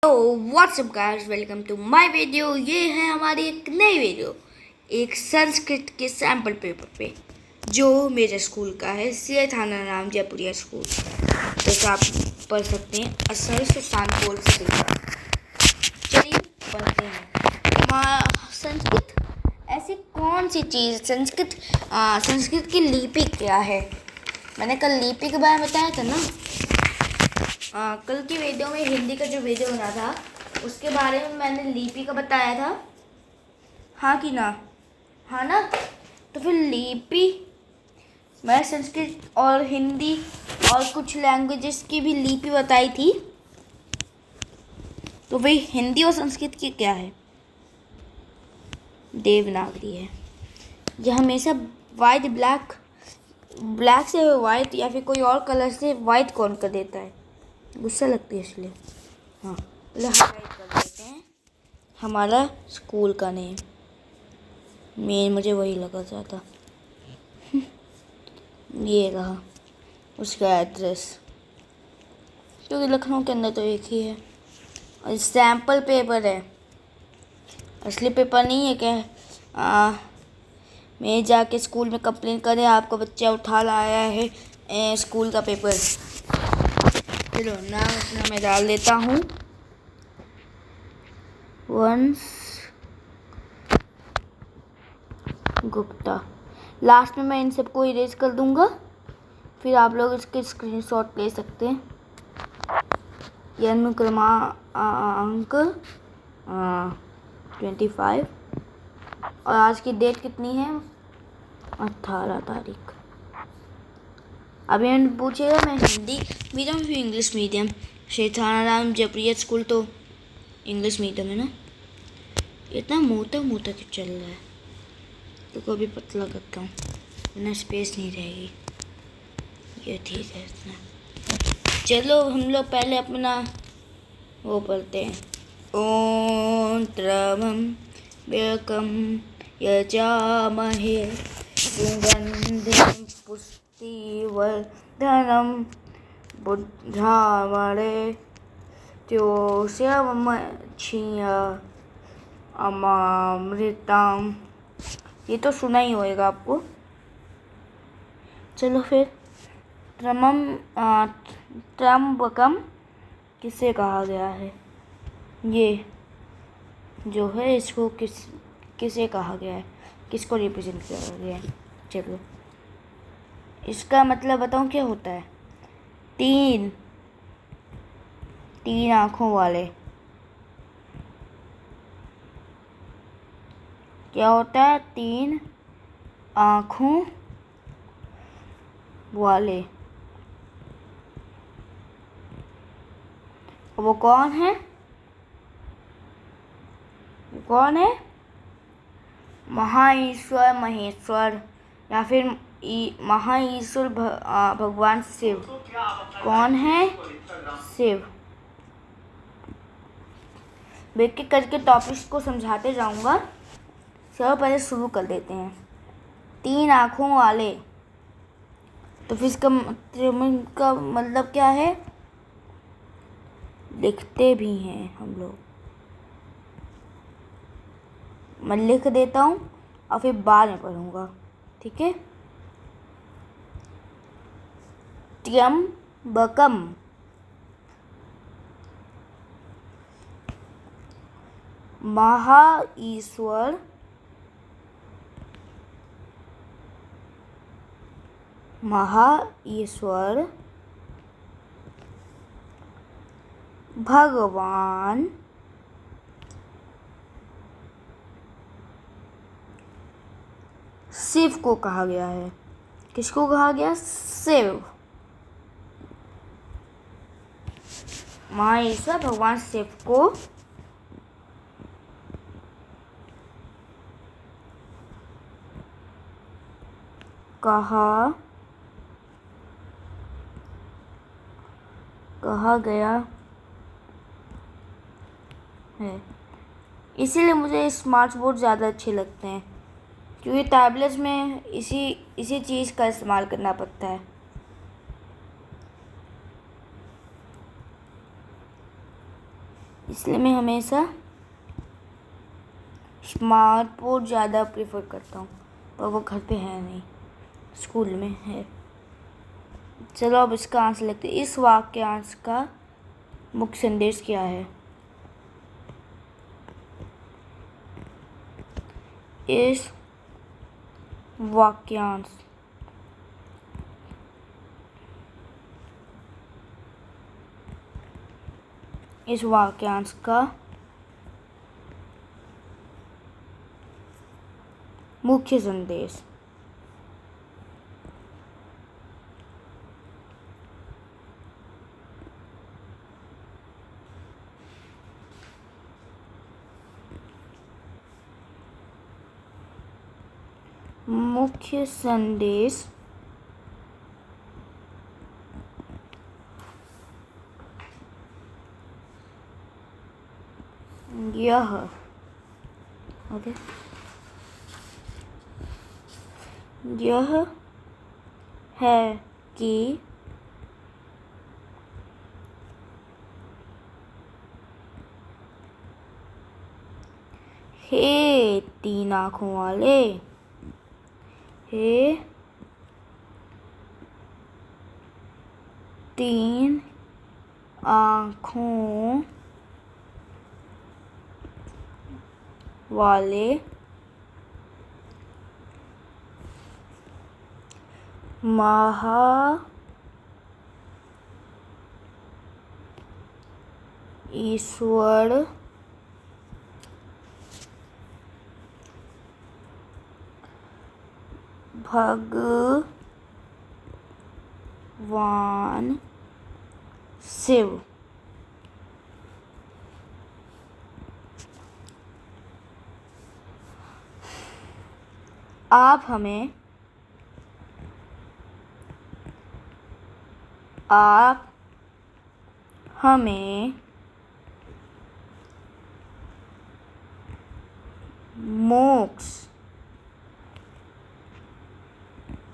तो what's up guys, welcome to my video. ये है हमारी एक नई वीडियो एक संस्कृत के सैम्पल पेपर पे जो मेरे स्कूल का है, सी थाना नाम जयपुरिया स्कूल। जैसे आप पढ़ सकते हैं, असल सुसान बोल से। चलिए पढ़ते हैं। संस्कृत ऐसी कौन सी चीज़, संस्कृत की लिपि क्या है। मैंने कल लिपि के बारे में बताया था ना। कल की वीडियो में हिंदी का जो वीडियो बना था उसके बारे में मैंने लिपि का बताया था, हाँ कि ना? हाँ ना। तो फिर लिपि, मैं संस्कृत और हिंदी और कुछ लैंग्वेजेस की भी लिपि बताई थी। तो वही हिंदी और संस्कृत की क्या है? देवनागरी है। यह हमेशा वाइट ब्लैक से वाइट या फिर कोई और कलर से वाइट कौन कर देता है? गुस्सा लगती है इसलिए। हाँ, पहले हाईलाइट कर देते हैं हमारा स्कूल का नेम। मुझे वही लगा ज़्यादा। ये रहा उसका एड्रेस, क्योंकि लखनऊ के अंदर तो एक ही है। और सैम्पल पेपर है, असली पेपर नहीं है क्या? मैं जाके स्कूल में कंप्लेन करें आपका बच्चा उठा लाया है स्कूल का पेपर। चलो नाम अपना मैं डाल देता हूँ, वंश गुप्ता। लास्ट में मैं इन सबको इरेज कर दूंगा, फिर आप लोग इसके स्क्रीनशॉट ले सकते हैं। जन्म क्रमांक 25 और आज की डेट कितनी है? 18 तारीख। अभी मैंने पूछेगा मैं हिंदी मीडियम फिर इंग्लिश मीडियम। शेठानाराम जयप्रिया स्कूल तो इंग्लिश मीडियम है ना। इतना मोटा क्यों चल रहा है? तो को भी पतला करता हूँ, वरना स्पेस नहीं रहेगी। ये ठीक है इतना। चलो हम लोग पहले अपना वो पढ़ते हैं। ओम त्र्यंबकम व्यकम यजामहे सुगंधिं पुष्टिवर्धनम बुद्धामरे त्योष्यमक्षीय अमामृतम। ये तो सुना ही होएगा आपको। चलो फिर त्र्यंबकम किसे कहा गया है? ये जो है इसको किसे कहा गया है, किसको रिप्रेजेंट किया गया है? चलो इसका मतलब बताऊं क्या होता है? तीन आँखों वाले। क्या होता है? 3 आँखों वाले। वो कौन है? महाईश्वर महेश्वर या फिर महाईश्वर भगवान शिव। कौन है? शिव। एक एक करके टॉपिक्स को समझाते जाऊंगा। चलो पहले शुरू कर देते हैं। 3 आँखों वाले, तो फिर इसका मतलब क्या है? लिखते भी हैं हम लोग। मैं लिख देता हूँ और फिर बाद में पढ़ूंगा, ठीक है? त्र्यंबकम महाईश्वर भगवान शिव को कहा गया है। किसको कहा गया? शिव। महाईश्वर भगवान शिव को कहा गया है। इसीलिए मुझे स्मार्ट बोर्ड ज़्यादा अच्छे लगते हैं, क्योंकि टैबलेट्स में इसी चीज़ का इस्तेमाल करना पड़ता है। इसलिए मैं हमेशा स्मार्ट बोर्ड ज़्यादा प्रेफर करता हूँ, पर वो घर पे है नहीं, स्कूल में है। चलो अब इसका आंसर लिखते हैं। इस वाक्यांश का मुख्य संदेश क्या है? इस वाक्यांश का मुख्य संदेश यह है कि हे तीन आँखों वाले, हे तीन आँखों वाले, ईश्वर भगवान शिव आप हमें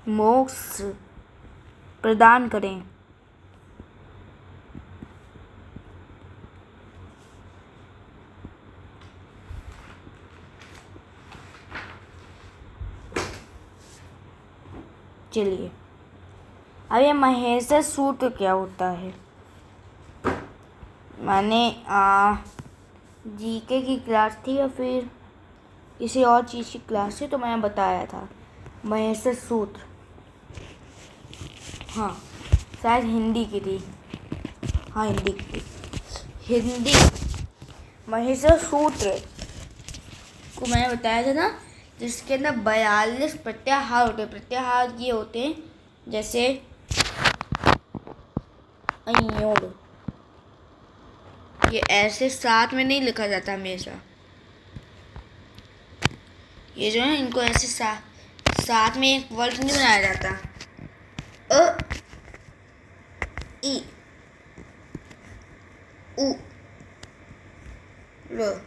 मोक्ष प्रदान करें। चलिए, अब ये महेश्वर सूत्र क्या होता है? मैंने जीके की क्लास थी या फिर किसी और चीज़ की क्लास थी तो मैंने बताया था महेश्वर सूत्र। हाँ, शायद हिंदी की थी। हाँ, हिंदी की थी। हिंदी महेश्वर सूत्र को मैंने बताया था ना, जिसके अंदर 42 प्रत्याहार होते हैं। प्रत्याहार ये होते हैं जैसे अयोड़, ये ऐसे साथ में नहीं लिखा जाता हमेशा। ये जो है इनको ऐसे साथ में एक वर्ड नहीं बनाया जाता। अ इ उ र।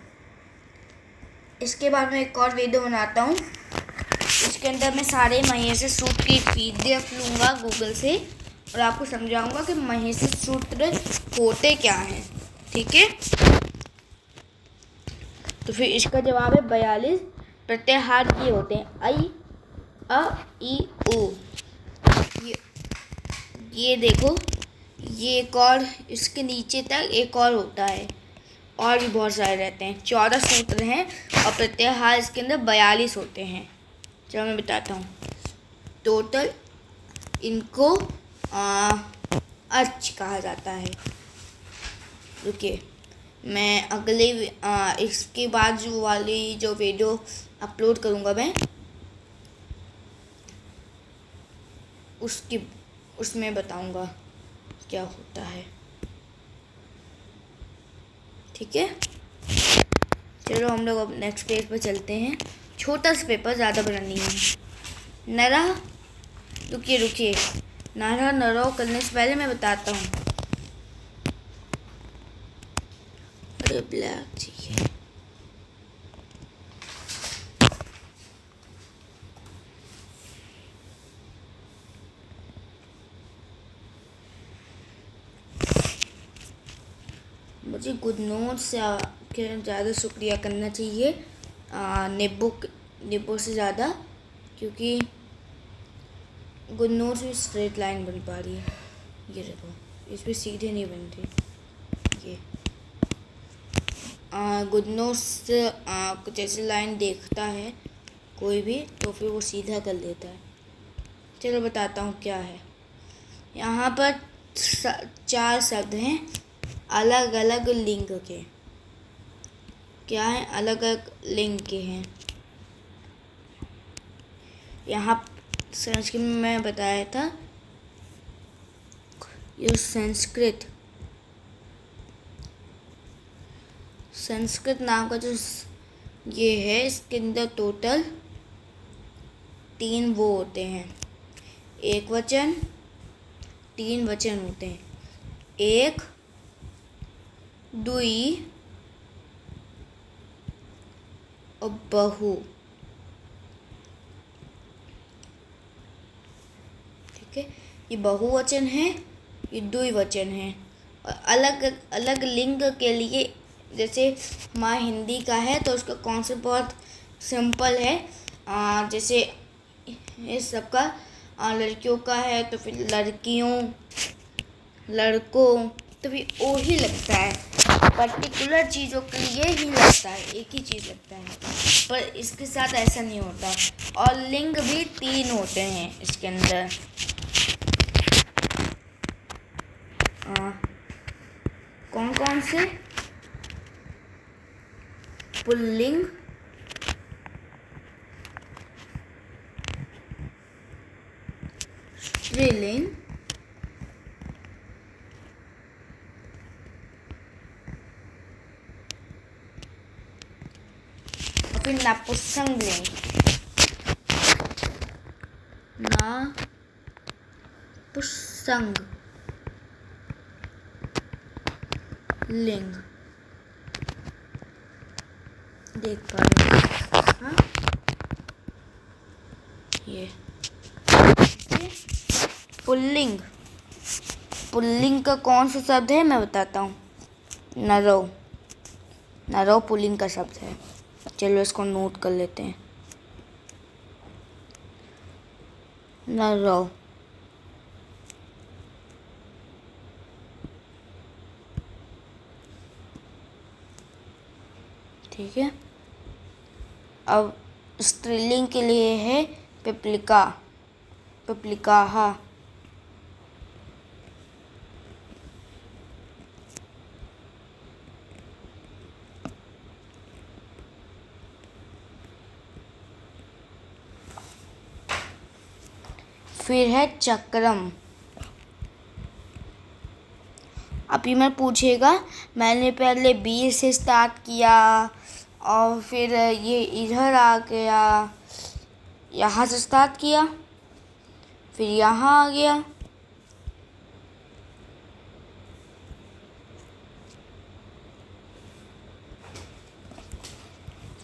इसके बाद मैं एक और वीडियो बनाता हूँ, इसके अंदर मैं सारे महेश्वर सूत्र की PDF लूँगा गूगल से और आपको समझाऊंगा कि महेश्वर सूत्र होते क्या हैं। ठीक है, तो फिर इसका जवाब है 42 प्रत्याहार ये होते हैं आई अ ई उ। ये देखो, ये एक और इसके नीचे तक एक और होता है, और भी बहुत सारे रहते हैं। 14 सूत्र हैं और प्रत्याहार इसके अंदर 42 होते हैं। चलो मैं बताता हूँ। टोटल इनको अर्च कहा जाता है। रुकिए, मैं अगले इसके बाद जो वीडियो अपलोड करूँगा मैं उसमें बताऊँगा क्या होता है। ठीक है, चलो हम लोग अब नेक्स्ट पेज पर चलते हैं। छोटा सा पेपर, ज़्यादा बड़ा नहीं है। नरा, रुकिए, नारा नरो करने से पहले मैं बताता हूँ। अरे ब्लैक चाहिए। मुझे गुड नोट्स से ज़्यादा शुक्रिया करना चाहिए निब्बो से ज़्यादा, क्योंकि गुड नोट्स में स्ट्रेट लाइन बन पा रही है। ये देखो, इस पर सीधे नहीं बन रही। ये गुड नोट्स कुछ ऐसी लाइन देखता है कोई भी तो फिर वो सीधा कर देता है। चलो बताता हूँ क्या है। यहाँ पर 4 शब्द हैं अलग अलग लिंग के। क्या है? अलग अलग लिंग के हैं। यहाँ संस्कृत में मैं बताया था, ये संस्कृत नाम का जो ये है, इसके अंदर टोटल 3 वो होते हैं, एक वचन, 3 वचन होते हैं, एक, दुई और बहु। ठीक है, ये बहुवचन है, ये द्विवचन है। और अलग अलग लिंग के लिए, जैसे हमारा हिंदी का है तो उसका कॉन्सेप्ट बहुत सिंपल है। जैसे ये सबका लड़कियों का है तो फिर लड़कियों, लड़कों, तो फिर ओ ही लगता है। पर्टिकुलर चीज़ों के लिए ही लगता है, एक ही चीज़ लगता है, पर इसके साथ ऐसा नहीं होता। और लिंग भी 3 होते हैं इसके अंदर। कौन कौन से? पुल्लिंग, स्त्रीलिंग, और फिर नपुंसकलिंग। लिंग देख पा रहे हैं? हाँ, ये पुल्लिंग। पुल्लिंग का कौन सा शब्द है मैं बताता हूँ। नरो। नरो पुल्लिंग का शब्द है। चलो इसको नोट कर लेते हैं। नरो। ठीक है, अब स्त्रीलिंग के लिए है पिपलिका, पिपलिकाहा। फिर है चक्रम। अभी मैं पूछेगा, मैंने पहले बी से स्टार्ट किया और फिर ये इधर आ गया, यहाँ से स्टार्ट किया, फिर यहाँ आ गया,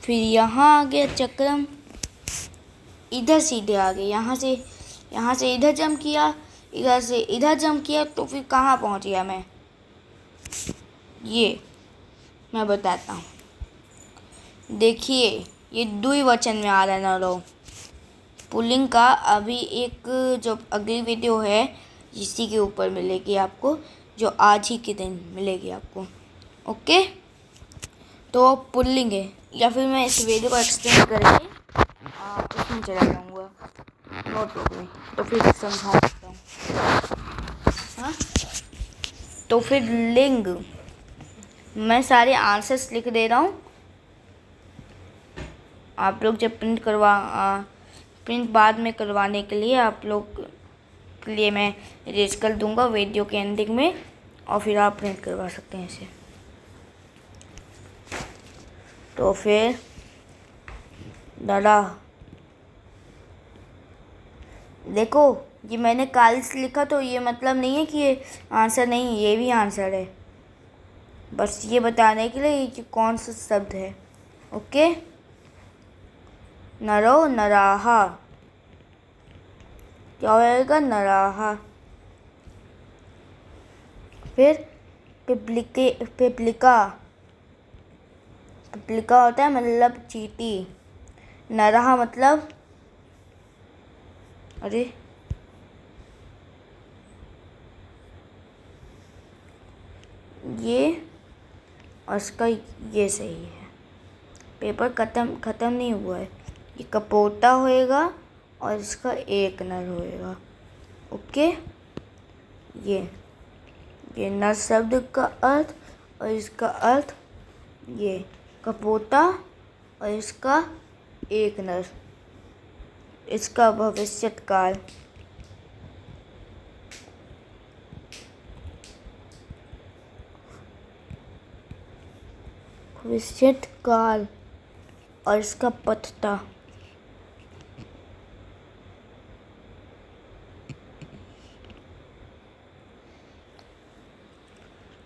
फिर यहाँ आ गया चक्रम, इधर सीधे आ गए, यहाँ से इधर जंप किया, इधर से इधर जंप किया, तो फिर कहाँ पहुँच गया मैं? ये मैं बताता हूँ। देखिए, ये द्विवचन में आ रहा है नरो। पुल्लिंग का अभी एक जो अगली वीडियो है इसी के ऊपर मिलेगी आपको, जो आज ही के दिन मिलेगी आपको। ओके, तो पुल्लिंग है, या फिर मैं इस वीडियो को एक्सटेंड करके उसमें चला जाऊँगा नोटबुक में, तो फिर समझा सकता हूँ। हाँ, तो फिर लिंग, मैं सारे आंसर्स लिख दे रहा हूँ। आप लोग जब प्रिंट बाद में करवाने के लिए आप लोग के लिए मैं इरेज कर दूँगा वीडियो के एंडिंग में, और फिर आप प्रिंट करवा सकते हैं इसे। तो फिर दादा देखो, ये मैंने काली से लिखा तो ये मतलब नहीं है कि ये आंसर नहीं है, ये भी आंसर है। बस ये बताने के लिए कि कौन सा शब्द है। ओके, नरो, नराहा, क्या होएगा? नराहा। फिर पिपलिका होता है मतलब चींटी। नरहा मतलब अरे ये और इसका ये सही है। पेपर ख़त्म नहीं हुआ है। ये कपोटा होएगा और इसका एक नर होएगा। ओके, ये नर शब्द का अर्थ और इसका अर्थ ये कपोटा और इसका एक नर, इसका भविष्यत काल। भविष्यत काल और इसका पतता।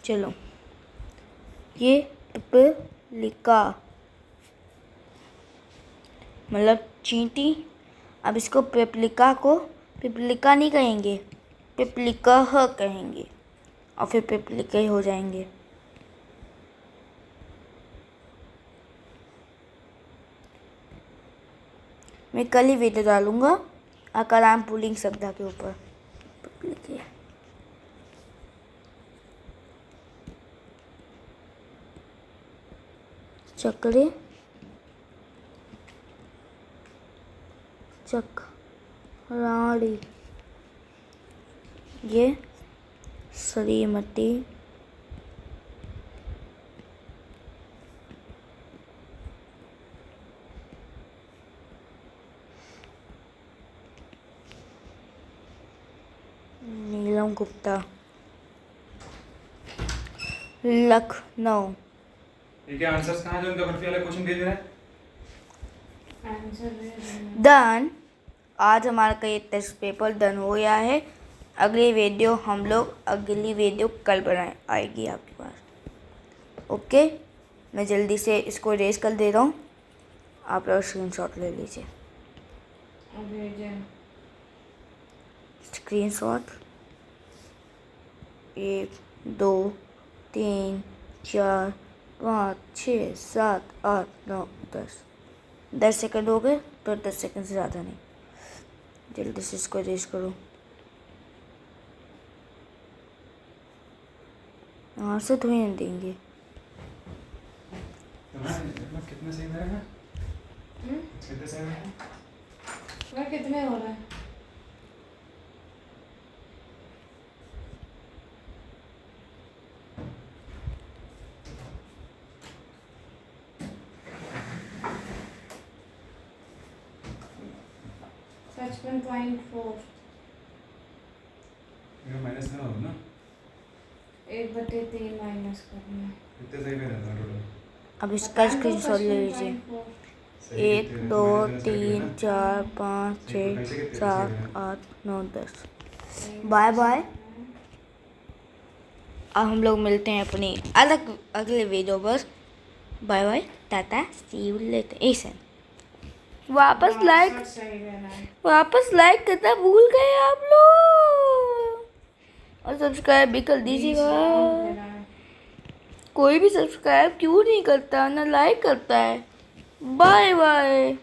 चलो, ये पिपलिका मतलब चींटी। अब इसको पिपलिका नहीं कहेंगे, पिपलिका कहेंगे और फिर पिपलिका ही हो जाएंगे। मैं कल ही वीडियो डालूंगा आकारांत पुल्लिंग शब्द के ऊपर। पिपलिका चक्रे चक्राणी, ये श्रीमती नीलम गुप्ता। लखनऊ। ठीक है, आंसर्स कहाँ जो ज्योग्राफी वाले क्वेश्चन भेज रहा है? डन। आज हमारा का ये टेस्ट पेपर डन हो गया है। अगली वीडियो कल आएगी आपके पास। ओके, मैं जल्दी से इसको इरेज कर दे रहा हूँ, आप लोग स्क्रीनशॉट ले लीजिए। स्क्रीनशॉट 1 2 3 4 5 6 7 8 9 10 सेकंड हो गए, तो 10 सेकंड से ज़्यादा नहीं। जल्दी से इसको इरेज करो। यहाँ से धोई नहीं देंगे। कितने सही मेरे में? कितने सही में? कितने हो रहा है? .4 माइनस ना हो ना, 1/3 माइनस करना है। कितने सही में रहता है टोटल? अब इसका स्क्रीनशॉट ले लीजिए। 1 2 3 4 5 6 7 8 9 10। Bye bye. अब हम लोग मिलते हैं अपनी अगले वीडियो पर। Bye bye, tata, see you later. ऐसे वापस लाइक करना भूल गए आप लोग, और सब्सक्राइब भी कर दीजिएगा। कोई भी सब्सक्राइब क्यों नहीं करता, ना लाइक करता है। Bye bye.